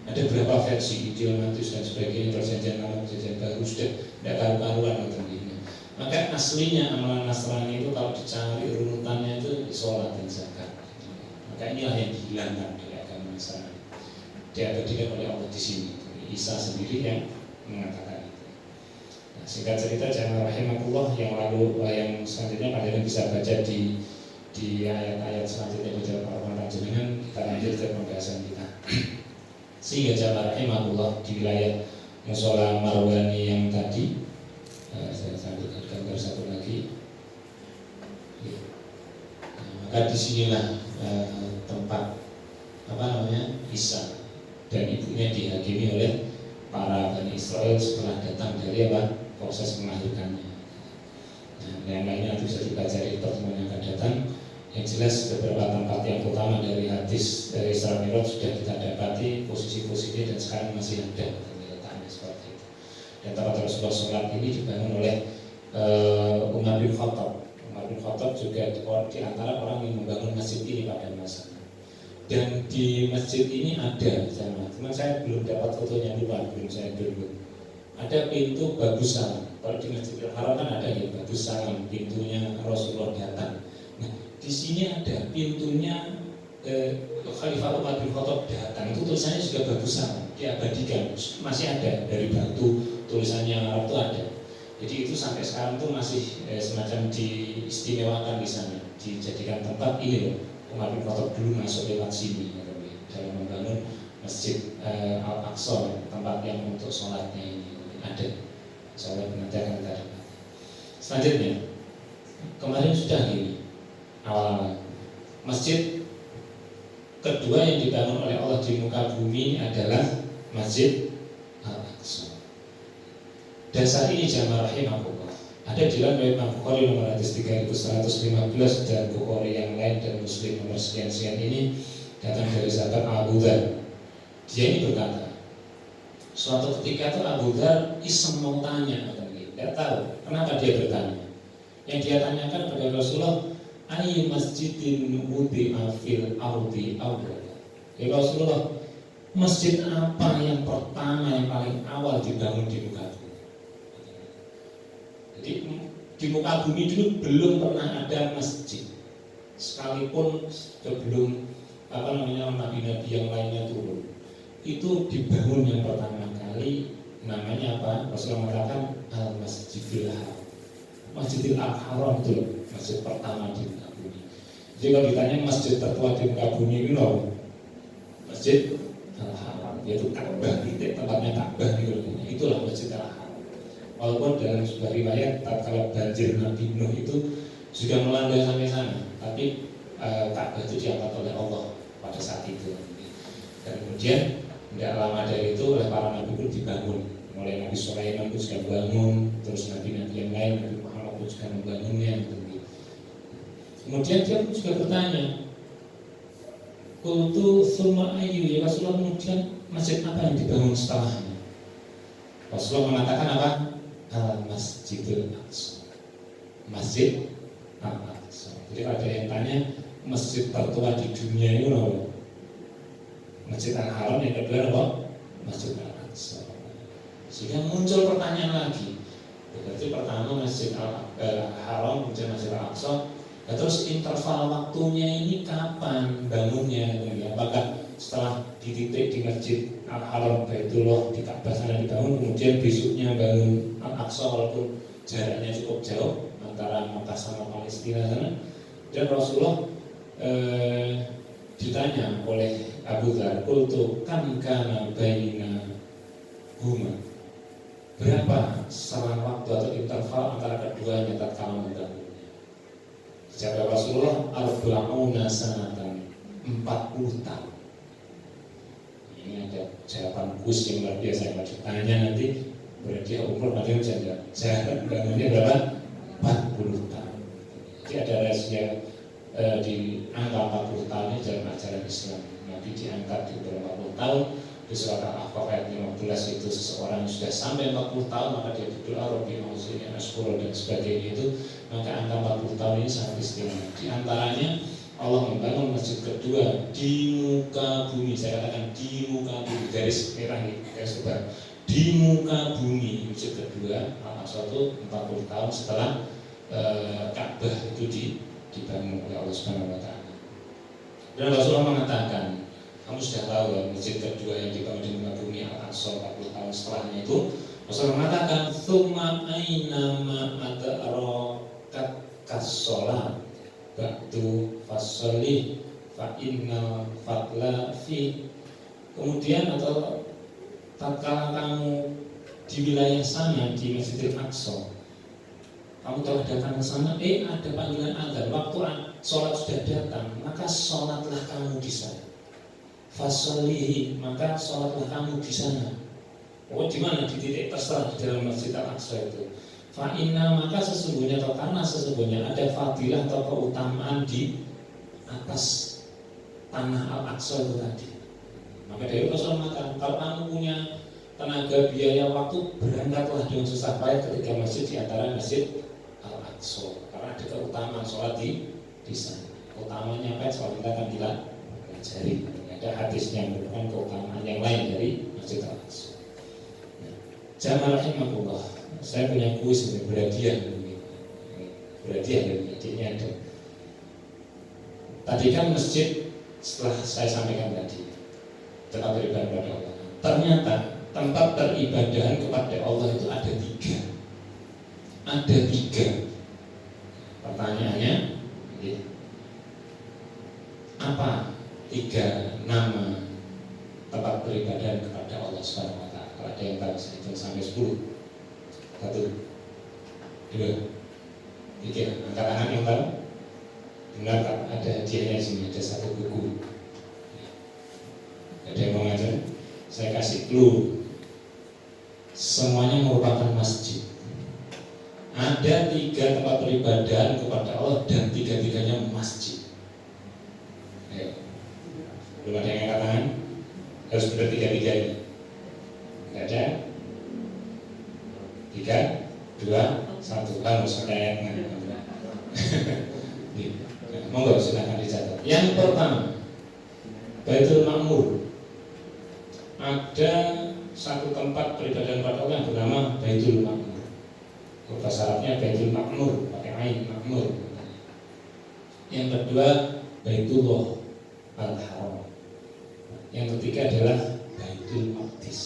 Ada berapa versi, Idiomatus dan sebagainya, perjanjian lama, perjanjian baru, sudah tidak karu-karuan nonton ini. Maka aslinya amalan Nasrani itu kalau dicari urutannya itu sholat dan zakat. Maka inilah yang dihilangkan dari agama Nasrani. Diabadikan oleh Allah di sini. Isa sendiri yang mengatakan itu. Nah, singkat cerita, jamaah rahimakumullah, yang lalu yang selanjutnya kalian bisa baca di ayat-ayat selanjutnya di dalam Al-Quran jenengan. Kita lanjut ke pembahasan kita. Sehingga jamaah rahimahullah di wilayah musola Marwani yang tadi, saya sambil gambar satu lagi. Maka disinilah tempat Isa dan ibunya dihakimi oleh para Bani Israel setelah datang dari proses melahirkannya. Nah, yang lainnya itu bisa dipelajari pertemuan yang akan datang. Yang jelas beberapa tempat yang utama dari hadis dari Isra Mi'raj sudah kita dapati posisi-posisi dan sekarang masih ada letaknya seperti itu. Dan tempat Rasulullah sholat ini dibangun oleh Umar bin Khattab. Umar bin Khattab juga di antara orang yang membangun masjid ini pada masa. Dan di masjid ini ada, cuma saya belum dapat fotonya, belum saya download. Ada pintu bagus salam. Kalau di Masjidil Haram kan ada ya bagus salam, pintunya Rasulullah datang. Nah, di sini ada pintunya Khalifah Umar bin Khattab datang. Itu tulisannya juga bagus salam, diabadikan, masih ada dari batu, tulisannya Arab itu ada. Jadi itu sampai sekarang itu masih semacam diistimewakan di sana, dijadikan tempat ini loh. Umar bin Khattab dulu masuk lewat sini dalam membangun Masjid Al-Aqsa, tempat yang untuk sholatnya ini ada. Sholat nanti akan kita dapat. Selanjutnya, kemarin sudah ini awal masjid kedua yang dibangun oleh Allah di muka bumi adalah Masjid Al-Aqsa. Dasar ini jamaah rahimahullah ada di dalam Imam Bukhari nomor hadis 3115 dan Bukhari yang lain dan Muslim nomor sekian-sekian ini datang dari sahabat Abu Dzar. Dia ini berkata, suatu ketika itu Abu Dzar iseng mau tanya, tidak tahu kenapa dia bertanya. Yang dia tanyakan kepada Rasulullah, ayy masjidin wudi'a fil ardi awwal. Ya Rasulullah, masjid apa yang pertama yang paling awal dibangun di muka bumi? Jadi di muka bumi dulu belum pernah ada masjid, sekalipun sebelum nabi-nabi yang lainnya turun. Itu dibangun yang pertama kali namanya apa? Rasulullah mengatakan Al-Masjidil Haram. Masjidil Haram itu masjid pertama di muka bumi. Jadi kalau ditanya masjid tertua di muka bumi itu loh, Masjid Al-Haram, yaitu Ka'bah, titik tempatnya Ka'bah itulah Masjid Al-Haram. Walaupun dalam sebuah riwayat tatkala banjir Nabi Nuh itu sudah melanda sampai sana, tapi Ka'bah itu diangkat oleh Allah pada saat itu. Dan kemudian tidak lama dari itu oleh para nabi pun dibangun. Mulai Nabi Sulaiman itu sudah bangun, terus nabi-nabi yang lain, Nabi Muhammad itu sudah membangunnya. Kemudian dia juga bertanya, Qultu summa ayyu, ya Rasulullah, kemudian masjid apa yang dibangun setelahnya? Rasulullah mengatakan apa? Al-Masjidil Aqsa. Masjid Al-Aqsa. Jadi ada yang tanya, masjid tertua di dunia itu apa? Masjid Al-Haram, yang kedua apa? Masjid Al-Aqsa. Sehingga muncul pertanyaan lagi. Berarti pertama Masjid Al-Haram, kemudian Masjid Al-Aqsa. Nah, terus interval waktunya ini kapan bangunnya? Apakah setelah di titik di Masjid Al-Haram Baitullah di Ka'bah sana dibangun, kemudian besoknya bangun Al-Aqsa walaupun jaraknya cukup jauh antara Makkah sama Palestina sana? Dan Rasulullah ditanya oleh Abu Dzar, "Qultu kam kana baina huma?" Berapa selang waktu atau interval antara keduanya tatkala membangunnya? Jawab Rasulullah, arba'una sanatan, 40 tahun. Ini ada jawaban kuis yang luar biasa yang wajib tanya nanti. Berarti umur nanti jarak bangunnya berapa? 40 tahun. Jadi ada rahasia di angka 40 tahun ini dalam ajaran Islam. Nabi diangkat di umur 40 tahun. Di surat Al-Ahqaf ayat 15 itu seseorang yang sudah sampai 40 tahun maka dia berdoa Rabbi ma'uzini ashkura dan sebagainya itu. Maka angka 40 tahun ini sangat istimewa. Di antaranya Allah membangun masjid kedua di muka bumi. Saya katakan di muka bumi, garis merah ini, garis besar. Di muka bumi masjid kedua Al-Aqsa itu 40 tahun setelah Ka'bah itu dibangun oleh Allah Subhanahu wa taala. Dan Rasulullah mengatakan, kamu sudah tahu ya, masjid kedua yang dibangun di muka bumi Al-Aqsa 40 tahun setelahnya itu Rasulullah mengatakan tsumma aina ma adrakat kas-shalah ba'du fasholih fa innal fadla fi. Kemudian atau tatkala kamu di wilayah sana di Masjidil Aqsa, kamu telah datang ke sana, ada panggilan azan, waktu sholat sudah datang, maka sholatlah kamu di sana. Fasolihi, maka sholatlah kamu di sana. Oh, di mana? Di titik terserah di dalam Masjid Al-Aqsa itu. Fa'inna, maka sesungguhnya atau karena sesungguhnya ada fadilah atau keutamaan di atas tanah Al-Aqsa itu tadi. Maka dari Rasulullah mengatakan, kalau kamu punya tenaga biaya waktu, berangkatlah dengan susah payah ketika masjid di antara Masjid Al-Aqsa, karena ada keutamaan sholat di sana. Keutamanya apa? Sholat kita akan kita pelajari. Ada hadisnya yang merupakan keutamaan yang lain dari Masjid Al-Aqsa. Jamaah rahimahullah, saya punya kuis ini berhadiah ini ada. Tadi kan masjid setelah saya sampaikan tadi tempat beribadah kepada Allah. Ternyata tempat peribadahan kepada Allah itu ada 3. Ada 3. Pertanyaannya, apa 3 nama tempat peribadahan kepada Allah Subhanahu wa taala? Kalau ada yang tahu, saya hitung sampai 10. 1, 2, 3. Angkat tangan yang tahu. Benar tak? Ada hadiahnya di sini, ada 1 buku. Ada yang mau ngajar? Saya kasih clue. Semuanya merupakan masjid. Ada 3 tempat peribadahan kepada Allah dan 3-tiganya masjid. Ayo. Belum ada yang angkat tangan? Harus benar 3-3 ini. Tidak ada? 3, 2, 1. Harus ada yang monggo silakan dicatat. Yang pertama, Baitul Ma'mur. Ada 1 tempat peribadahan kepada Allah yang bernama Baitul Ma'mur. Bahasa Arabnya Baitul Ma'mur, pakai ain, Ma'mur. Yang kedua, Baitullah Al-Haram. Yang ketiga adalah Baitul Maqdis.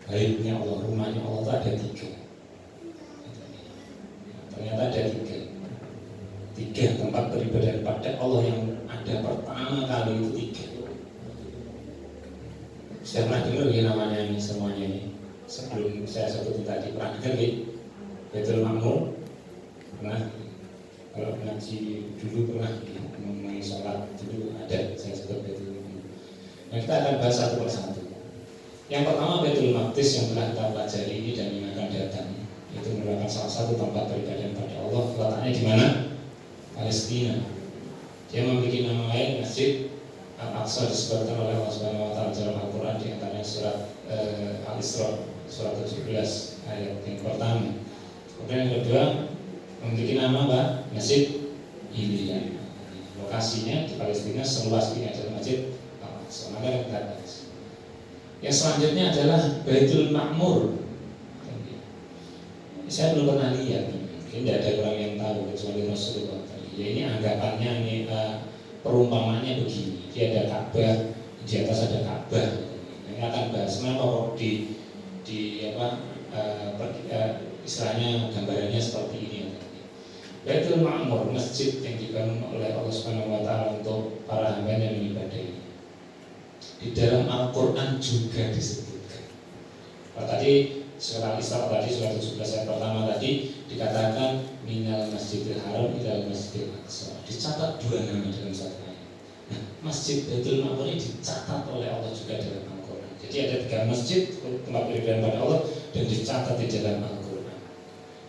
Baitnya Allah, rumahnya Allah itu ada 3. Ternyata ada 3 tempat beribadah kepada Allah yang ada pertama kali itu 3. Sudah pernah dengar ya namanya ini semuanya ini? Sebelum saya sebutin tadi pernah dengar ya? Baitul Ma'mur pernah? Kalau ngaji dulu pernah mengenai sholat dulu ada saya sebut Baitul Ma'mur. Nah, kita akan bahas satu persatu. Yang pertama Baitul Maqdis yang telah kita pelajari ini dan yang akan datang. Itu merupakan salah satu tempat beribadah kepada Allah. Letaknya di mana? Palestina. Dia memiliki nama lain Masjid Al-Aqsa, disebutkan oleh Allah Subhanahu wa taala dalam Al-Qur'an di antaranya surat Al-Isra surat 17 ayat yang pertama. Kemudian yang kedua memiliki nama apa? Masjid Ilya. Lokasinya di Palestina seluas ini adalah Masjid Al-Aqsa. Maka kita bahas. Yang selanjutnya adalah Baitul Ma'mur. Saya belum pernah lihat, mungkin tidak ada orang yang tahu kecuali Rasulullah. Ya ini anggapannya ini perumpamaannya begini. Dia ada Ka'bah, di atas ada Ka'bah. Ini akan bahas kenapa kok istilahnya gambarannya seperti ini. Baitul Ma'mur, masjid yang dibangun oleh Allah Subhanahu wa taala untuk para hamba yang mengibadah. Di dalam Al-Qur'an juga disebutkan. Kalau tadi surat Al-Isra tadi surat 17 ayat pertama tadi dikatakan minal masjidil haram ilal masjidil aqsa. Dicatat 2 nama dalam satu ayat. Nah, Masjid Baitul Ma'mur ini dicatat oleh Allah juga dalam Al-Quran. Jadi ada 3 masjid tempat beribadah pada Allah dan dicatat di dalam Al-Quran.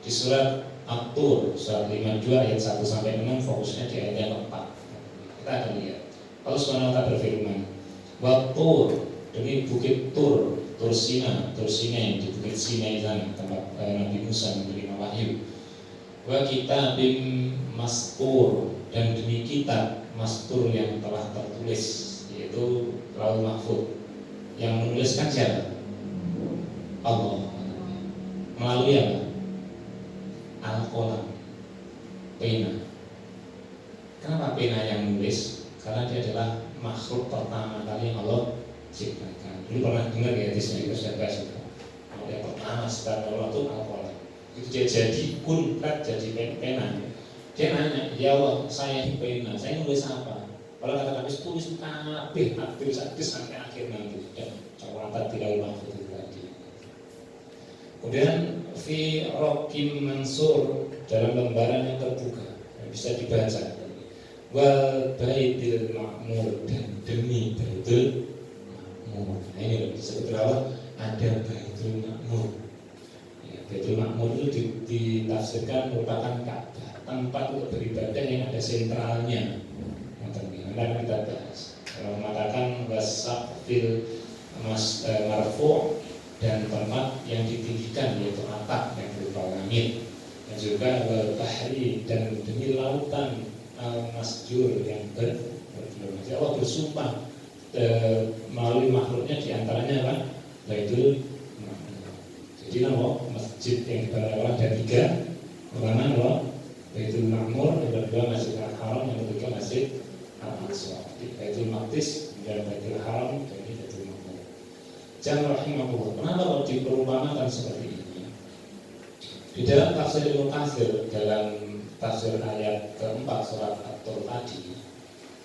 Di surat At-Tur, surat 52 ayat 1 sampai 6, fokusnya di ayat yang keempat. Kita akan lihat. Allah Subhanahu wa taala berfirman, "Wa Tur," demi bukit Tur, Tur Sinai di bukit Sinai sana, tempat Nabi Musa menerima wahyu. "Wa kitabim mastur," dan demi kitab mastur yang telah tertulis, yaitu Lauhul Mahfuz. Yang menuliskan siapa? Allah. Melalui apa? Al-Qalam, pena. Kenapa pena yang menulis? Karena dia adalah makhluk pertama kali yang Allah ciptakan. Dulu pernah dengar ya di sini kita sudah bahas itu. Yang pertama setelah Allah itu Al-Qalam. Itu dia jadi kunkat, jadi pena. Dia nanya, "Ya Allah, saya pena, saya nulis apa?" Kalau kata habis tulis kabeh, tulis sampai akhir nanti. Dan catat di Lauhul Mahfuz itu tadi. Kemudian fi Rokim Mansur, dalam lembaran yang terbuka yang bisa dibaca. Wal Baitil Ma'mur, dan demi Baitul Ma'mur. Nah ini loh disebut Allah ada Baitul Ma'mur. Ya, Baitul Ma'mur itu ditafsirkan merupakan Ka'bah, tempat untuk beribadah yang ada sentralnya. Nanti kita bahas. Kalau mengatakan wasaqfil marfu' dan tempat yang ditinggikan yaitu atap yang berupa langit, dan juga bahri, dan demi lautan masjur yang bergelora. Jadi Allah bersumpah melalui makhluknya, diantaranya apa? Baitul Ma'mur. Jadi nama masjid yang dibangun Allah ada 3. Pertama apa? Baitul Ma'mur, yang kedua Masjid Al-Haram, yang ketiga Masjid Al-Aqsa. Baitul Maqdis dan Baitul Haram, dan ini Baitul Ma'mur. Jangan rahimahullah. Kenapa kalau diperumpamakan seperti ini? Di dalam tafsir Ibnu Katsir, dalam tafsir ayat keempat surat At-Tur tadi,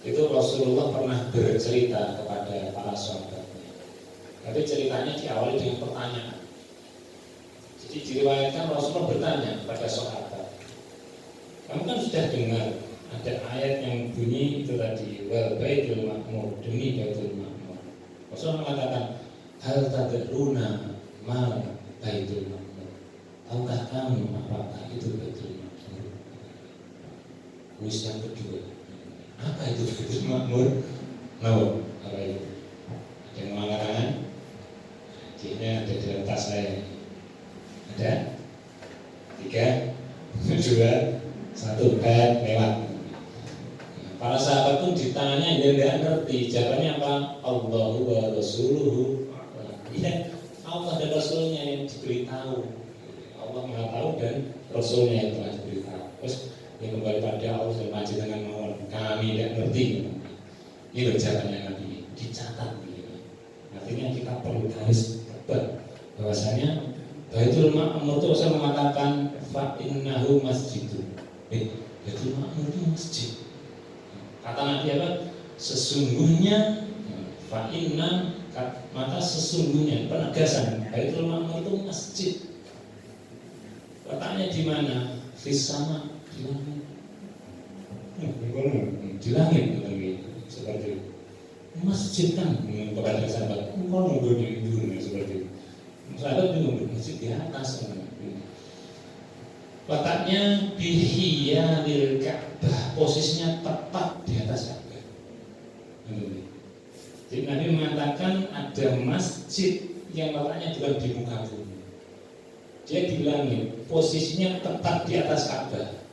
itu Rasulullah pernah bercerita kepada para sahabatnya. Tapi ceritanya diawali dengan pertanyaan. Jadi diriwayatkan Rasulullah bertanya kepada sahabat, "Kamu kan sudah dengar ada ayat yang bunyi itu tadi, wal Baitul Ma'mur, demi Baitul Ma'mur." Rasulullah mengatakan, "Hal tadruna ma Baitul Ma'mur? Tahukah kamu apakah itu Baitul Ma'mur?" Kuis yang kedua, apa itu Baitul Ma'mur? Apa itu? Ada yang mengatakan? Ini ada di dalam tas saya. Ada? 3, 2, 1, lewat. Para sahabat pun ditanya, dia tidak ngerti. Jawabannya apa? Allahu wa Rasuluhu. Ya, Allah dan Rasulnya yang diberitahu. Allah Maha Tahu dan Rasulnya yang telah diberitahu. Terus yang kembali pada Allah dan Majid dengan mohon, kami tidak ngerti. Ini jawabannya Nabi, dicatat. Artinya kita perlu garis tebal bahwasanya Baitul Ma'mur itu saya mengatakan fa innahu masjidun. Baitul Ma'mur itu masjid. Kata Nabi apa? Sesungguhnya fa inna, maka sesungguhnya, penegasan Baitul Ma'mur itu masjid. Letaknya di mana? Fis sama, di langit. Di langit seperti itu. Masjid kan kepada sahabat, engkau nunggu di dunia seperti itu. Sahabat bingung, masjid di atas. Letaknya bihiyalil Ka'bah, posisinya tepat di atas Ka'bah. Jadi Nabi mengatakan ada masjid yang letaknya bukan di muka bumi. Dia di langit, posisinya tepat di atas Ka'bah.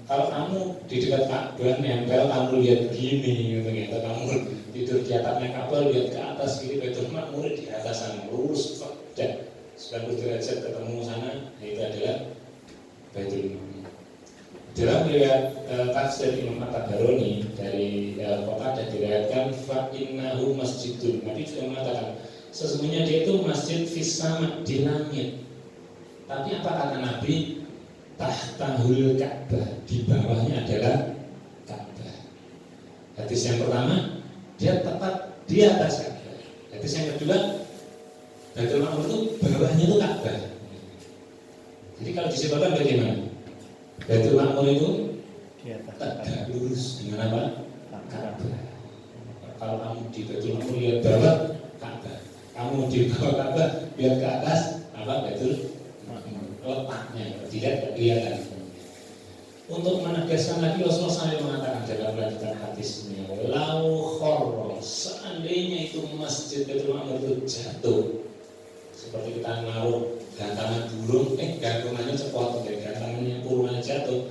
Kalau kamu di dekat Ka'bah nempel, kamu lihat begini, gitu, kamu tidur di atapnya Ka'bah, lihat ke atas, gitu, Baitul Ma'mur di atas sana, lurus, dan 90 derajat ketemu sana, itu adalah Baitul Ma'mur. Dalam riwayat tafsir Imam At-Tabarani dari kota ada diriwayatkan fa innahu masjidun. Nabi juga mengatakan sesungguhnya dia itu masjid fis sama, di langit. Tapi apa kata Nabi? Tahtahul Ka'bah, di bawahnya adalah Ka'bah. Hadis yang pertama, dia tepat di atas Ka'bah. Hadis yang kedua, Baitul Ma'mur itu bawahnya itu Ka'bah. Jadi kalau disebutkan bagaimana? Baitul Ma'mur itu tegak lurus dengan apa? Ka'bah. Kalau kamu di Baitul Ma'mur lihat bawah Ka'bah, kamu di bawah Ka'bah lihat ke atas Baitul Ma'mur, letaknya tidak kelihatan. Untuk menegaskan lagi Rasulullah sampai mengatakan dalam lanjutan hadisnya, lau khorro, seandainya itu masjid Baitul Ma'mur itu jatuh, seperti kita naruh gantangan burung, gantungannya cepot, gantangannya burungnya jatuh,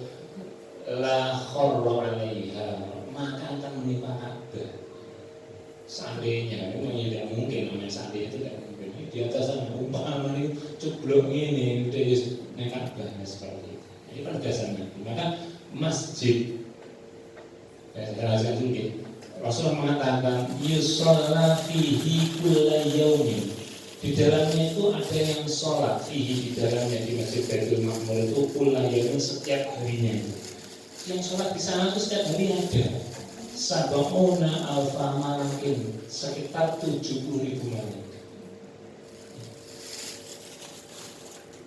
la khorro alaiha, maka akan menimpa Ka'bah. Seandainya, itu tidak mungkin, namanya seandainya itu tidak mungkin. Di atas sana umpama itu cublok ini, udah naik Ka'bah seperti itu. Ini penegasannya. Maka masjid, saya jelaskan dulu. Rasulullah mengatakan, yusalla fihi kulla yaumin. Di dalamnya itu ada yang sholat fihi, di dalamnya di Masjid Baitul Ma'mur itu kulla yaumin, setiap harinya. Yang sholat di sana itu setiap hari ada. Sab'una alfa malakin, sekitar 70.000 malaikat.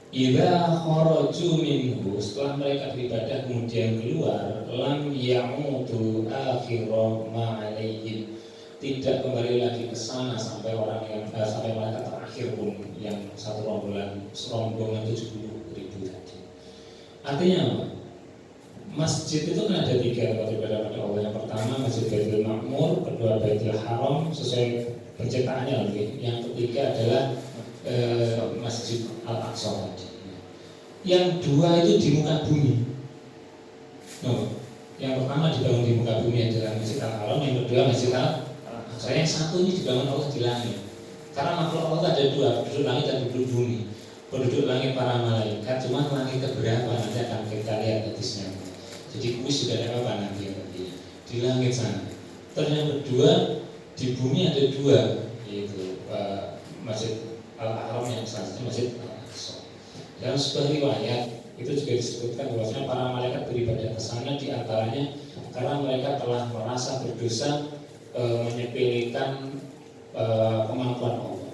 Idza kharaju minhu, setelah mereka beribadah kemudian keluar, lam yamutu akhira ma alaihim, tidak kembali lagi ke sana sampai orang yang sampai mereka terakhir pun yang satu rombongan 70.000 tadi. Artinya apa? Masjid itu kan ada 3 tempat ibadah pada Allah. Yang pertama Masjid Baitul Ma'mur, kedua Baitul Haram sesuai penciptaannya lagi. Yang ketiga adalah Masjid Al-Aqsa tadi. Yang 2 itu di muka bumi. Yang pertama dibangun di muka bumi adalah Masjid Al-Haram, yang kedua Masjid Al-Aqsa. Yang satu ini dibangun Allah di langit. Karena makhluk Allah ada 2, penduduk langit dan penduduk bumi. Penduduk langit para malaikat, cuma langit keberapa nanti akan kita lihat hadisnya. Jadi kuis sudah ada apa nanti di langit sana. Terus yang kedua di bumi ada 2, yaitu Masjid Al-Haram yang selanjutnya Masjid Al-Aqsa. Dalam sebuah riwayat itu juga disebutkan bahwasanya para malaikat beribadah ke sana diantaranya karena mereka telah merasa berdosa menyepelekan kemampuan Allah.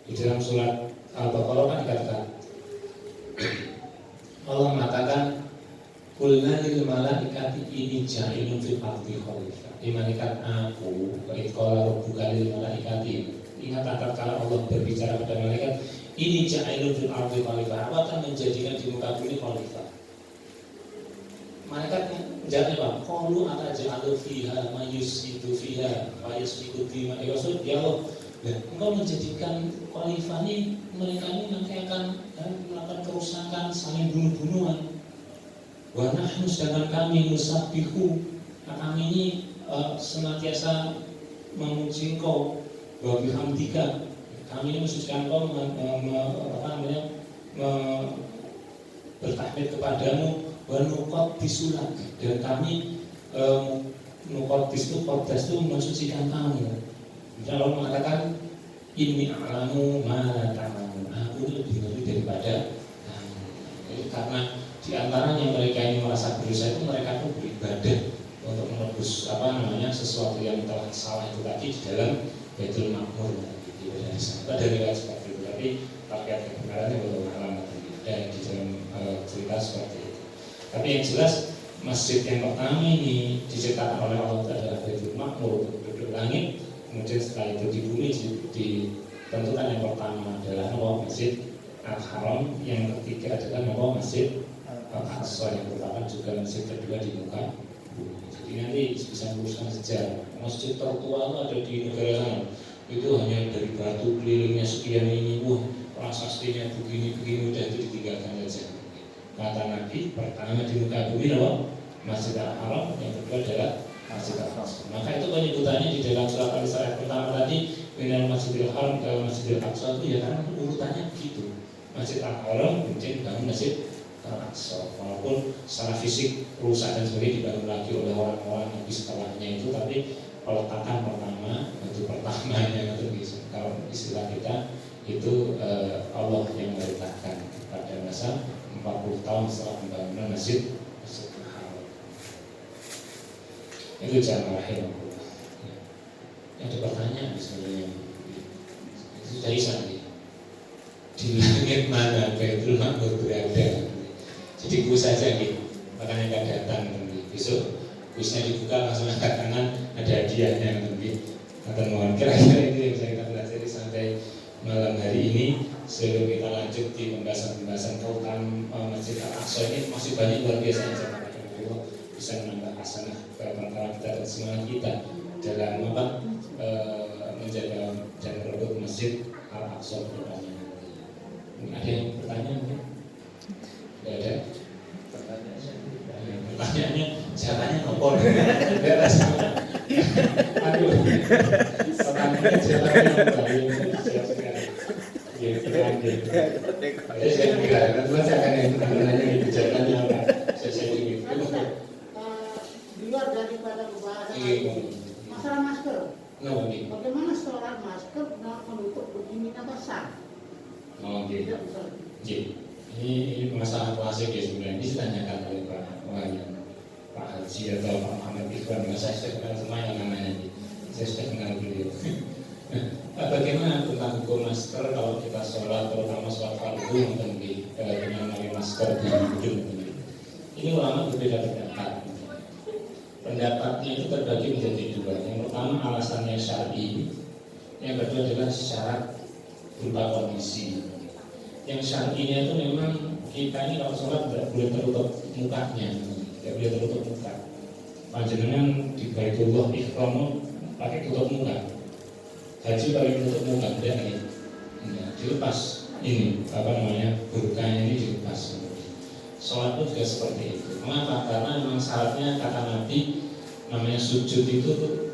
Di dalam surat Al-Baqarah kan dikatakan Allah mengatakan qulna lil malaikati inni ja'ilun fil ardi khalifah. Malaikat aku, qala rabbuka lil malaikati. Ingat tatkala Allah berbicara kepada malaikat, ini ja'ilun fil ardi khalifah. Aku akan menjadikan di muka bumi khalifah. Malaikat menjawab apa? Qalu ataj'alu fiha may yusidu fiha wa yasfiku dima. Ya Rasul, ya Allah, engkau menjadikan khalifah ini, mereka ini nanti akan melakukan kerusakan, saling bunuh-bunuhan. Wa nahnu, sedangkan kami musabbihu, kami ini senantiasa memuji Engkau, wa bihamdika, kami ini mensucikan Engkau, bertahmid kepadamu, wa nuqaddis lak, dan kami nuqaddis itu qaddas itu mensucikan kamu. Dan Allah mengatakan inni a'lamu ma la ta'lamun, aku lebih ngerti daripada kamu. Jadi karena di antaranya mereka ini merasa berdosa itu mereka pun beribadah untuk menebus sesuatu yang telah salah itu tadi di dalam Baitul Ma'mur ibadah di sana. Ada riwayat seperti itu, tapi terkait kebenarannya belum alam dan di dalam cerita seperti itu. Tapi yang jelas masjid yang pertama ini diciptakan oleh Allah adalah Baitul Ma'mur untuk penduduk langit. Kemudian setelah itu di bumi ditentukan yang pertama adalah Masjid Al-Haram, yang ketiga adalah Masjid Al-Aqsa, yang merupakan juga masjid kedua di muka bumi. Jadi nanti bisa meluruskan sejarah. Masjid tertua itu ada di negara sana, itu hanya dari batu kelilingnya sekian ini, prasastinya begini udah itu ditinggalkan saja. Kata Nabi, pertama di muka bumi Masjid Al-Haram, yang kedua adalah Masjid Al-Aqsa. Maka itu penyebutannya di dalam surat Al-Isra pertama tadi, minal Masjidil Haram ke Masjidil Aqsa itu ya karena urutannya begitu. Masjid Al-Haram kemudian dibangun Masjid Al-Aqsa, walaupun secara fisik rusak dan sebagainya dibangun lagi oleh orang-orang yang setelahnya itu, tapi peletakan pertama, bentuk pertamanya itu bisa. Kalau istilah kita itu Allah yang meletakkan pada masa 40 tahun setelah pembangunan Masjid Al-Haram. Itu cara rahimahullah. Ada pertanyaan sebenarnya. Sudah bisa nih. Di langit mana Baitul Ma'mur berada? Jadi kuis saja gitu, makanya nggak datang nanti. Besok kuisnya dibuka langsung angkat tangan, ada hadiahnya nanti. Akan mohon kira-kira itu yang saya akan pelajari sampai malam hari ini. Sebelum kita lanjut di pembahasan tentang Masjid Al-Aqsa ini, masih banyak luar biasa yang saya katakan. Allah bisa menambah hasanah kepada kita dan semangat kita dalam menjaga dan merebut Masjid Al-Aqsa ke depannya. Ada yang bertanya mungkin? Tidak ada? Pertanyaannya jawabannya nopol. Aduh, pertanyaannya jawabannya siap sekali. Saya kira, nanti saya akan nanya itu jawabannya apa? Saya gitu. Di luar daripada pembahasan masalah masker. Bagaimana seorang masker menutup begininya besar? Oh, gitu. Ini masalah klasik ya sebenarnya. Ini ditanyakan oleh Pak Haji atau Pak Muhammad Ikhwan. Saya sudah kenal semua yang namanya ini. Saya sudah kenal beliau. Bagaimana tentang hukum masker kalau kita sholat, terutama sholat fardu dengan memakai masker di gedung? Ini ulama berbeda pendapat. Pendapatnya itu terbagi menjadi dua. Yang pertama alasannya syar'i, yang kedua adalah syarat berupa kondisi. Yang syar'inya itu memang kita ini kalau sholat tidak boleh tertutup mukanya, tidak boleh tertutup muka. Panjenengan di Baitullah Ihram pakai tutup muka. Haji pakai tutup muka, tidak nih. Dilepas ini burkanya ini dilepas. Sholat itu juga seperti itu. Mengapa? Karena memang syaratnya kata Nabi namanya sujud itu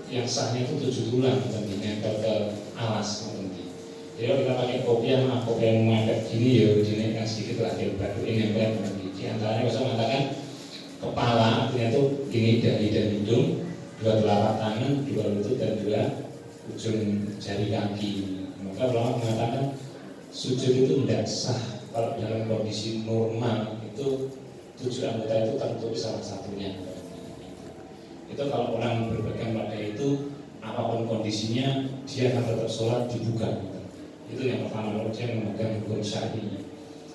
yang sahnya itu 7 tulang nempel ke alas. Jadi kalau kita pakai kopiah yang mengangkat gini ya dinaikkan sedikit lah dia batu ini yang di antaranya bisa mengatakan kepala artinya itu ini dahi dan hidung, 2 telapak tangan, 2 lutut dan 2 ujung jari kaki. Maka ulama mengatakan sujud itu tidak sah kalau dalam kondisi normal itu 7 anggota itu tertutup salah satunya. Itu kalau orang berpegang pada itu apapun kondisinya dia akan tetap sholat dibuka. Itu yang pertama, kalau dia memegang hukum syar'inya.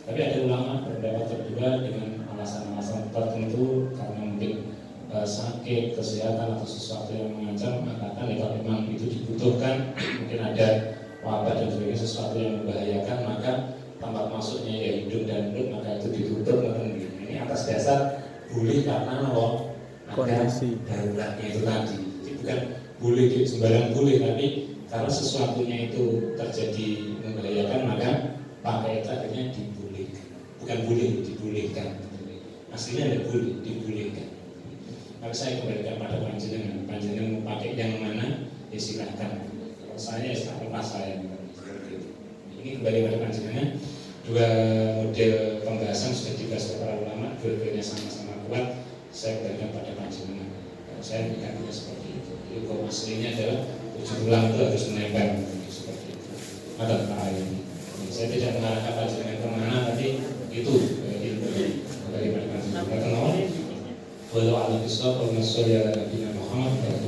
Tapi ada ulama berpendapat kedua dengan alasan-alasan tertentu karena mungkin sakit, kesehatan atau sesuatu yang mengancam, mengatakan kalau memang itu dibutuhkan, mungkin ada wabah dan sebagainya, sesuatu yang membahayakan, maka tempat masuknya ya hidung dan mulut, maka itu ditutup. Ini atas dasar boleh karena kondisi daruratnya itu tadi. Jadi bukan boleh sembarang boleh, tapi kalau sesuatunya itu terjadi membahayakan, maka pakai itu akhirnya dibolehkan. Bukan boleh, dibolehkan. Aslinya tidak boleh, dibolehkan. Maka saya kembalikan pada panjenengan mau pakai yang mana, ya silahkan. Kalau saya, ya silahkan pas saya. Ini kembali pada panjenengan. 2 model pembahasan sudah dibahas oleh para ulama, dua-duanya sama-sama kuat. Saya kembalikan pada panjenengan. Kalau saya mengatakan seperti itu. Jadi hukum aslinya adalah 7 tulang itu harus menempel seperti itu. Ada ini. Saya tidak mengarahkan panjenengan kemana, tapi itu ilmu dari panjenengan. Walau a'lam bishawab, Allahumma sholli ala nabiyyina Muhammad.